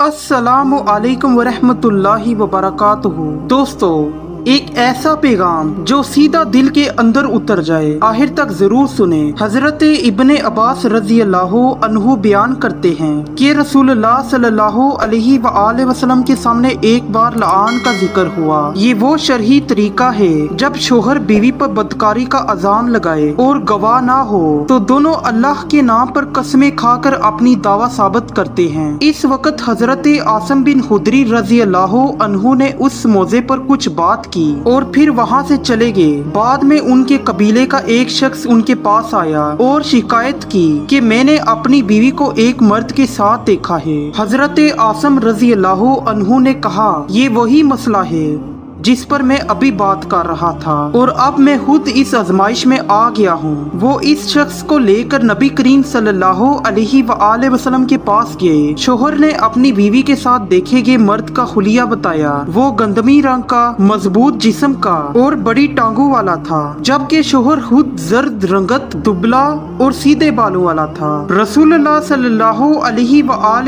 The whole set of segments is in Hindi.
अस्सलामु अलैकुम वरहमतुल्लाहि वबरकातुहू। दोस्तों, एक ऐसा पैगाम जो सीधा दिल के अंदर उतर जाए, आखिर तक जरूर सुने। हजरत इब्ने अब्बास रजी अल्लाह अन्हु बयान करते हैं कि रसूलुल्लाह सल्लल्लाहु अलैहि वसल्लम के सामने एक बार लान का जिक्र हुआ। ये वो शरही तरीका है जब शोहर बीवी पर बदकारी का अजाम लगाए और गवाह ना हो तो दोनों अल्लाह के नाम पर कस्में खाकर अपनी दावा साबित करते हैं। इस वक्त हजरत आसम बिन हुदरी रजी अल्लाह अन्हु ने उस मौजे पर कुछ बात की और फिर वहाँ से चले गए। बाद में उनके कबीले का एक शख्स उनके पास आया और शिकायत की कि मैंने अपनी बीवी को एक मर्द के साथ देखा है। हजरत आसम रजी अल्लाह अन्हु ने कहा, ये वही मसला है जिस पर मैं अभी बात कर रहा था और अब मैं खुद इस आजमाइश में आ गया हूँ। वो इस शख्स को लेकर नबी करीम सल्लल्लाहु अलैहि वसल्लम के पास गए। शोहर ने अपनी बीवी के साथ देखे गए मर्द का हुलिया बताया। वो गंदमी रंग का, मजबूत जिस्म का और बड़ी टांगों वाला था, जबकि शोहर खुद जर्द रंगत, दुबला और सीधे बालों वाला था। रसूलुल्लाह सल्लल्लाहु अलैहि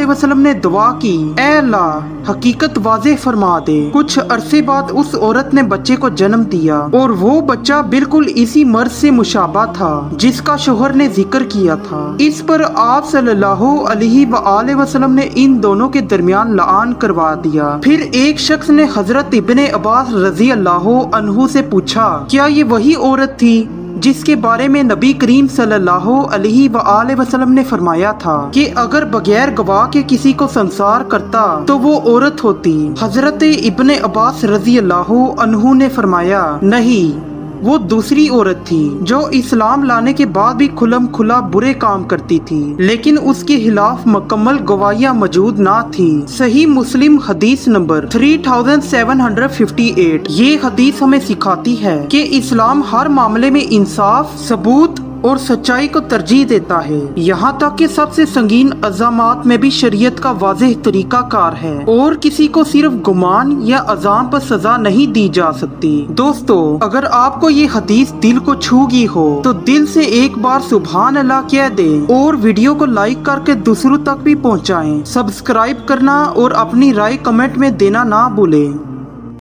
वसल्लम ने दुआ की, ऐ अल्लाह, हकीकत वाज़ेह फरमा दे। कुछ अरसे बाद उस औरत ने बच्चे को जन्म दिया और वो बच्चा बिल्कुल इसी मर्द से मुशाबा था जिसका शोहर ने जिक्र किया था। इस पर आप सल्लल्लाहु अलैहि वसल्लम ने इन दोनों के दरमियान लान करवा दिया। फिर एक शख्स ने हजरत इब्ने अब्बास रजी अल्लाह अन्हु से पूछा, क्या ये वही औरत थी जिसके बारे में नबी करीम सल्लल्लाहु अलैहि वसल्लम ने फरमाया था कि अगर बगैर गवाह के किसी को संसार करता तो वो औरत होती? हजरत इब्ने अब्बास रजी अल्लाह अन्हु ने फरमाया, नहीं, वो दूसरी औरत थी जो इस्लाम लाने के बाद भी खुलम खुला बुरे काम करती थी, लेकिन उसके खिलाफ मुकम्मल गवाहियां मौजूद ना थी। सही मुस्लिम हदीस नंबर 3758। ये हदीस हमें सिखाती है कि इस्लाम हर मामले में इंसाफ, सबूत और सच्चाई को तरजीह देता है। यहाँ तक कि सबसे संगीन अज़ामात में भी शरीयत का वाज़ेह तरीका कार है और किसी को सिर्फ गुमान या अज़ाम पर सजा नहीं दी जा सकती। दोस्तों, अगर आपको ये हदीस दिल को छू गई हो तो दिल से एक बार सुभान अल्लाह कह दे और वीडियो को लाइक करके दूसरों तक भी पहुँचाएं। सब्सक्राइब करना और अपनी राय कमेंट में देना ना भूलें।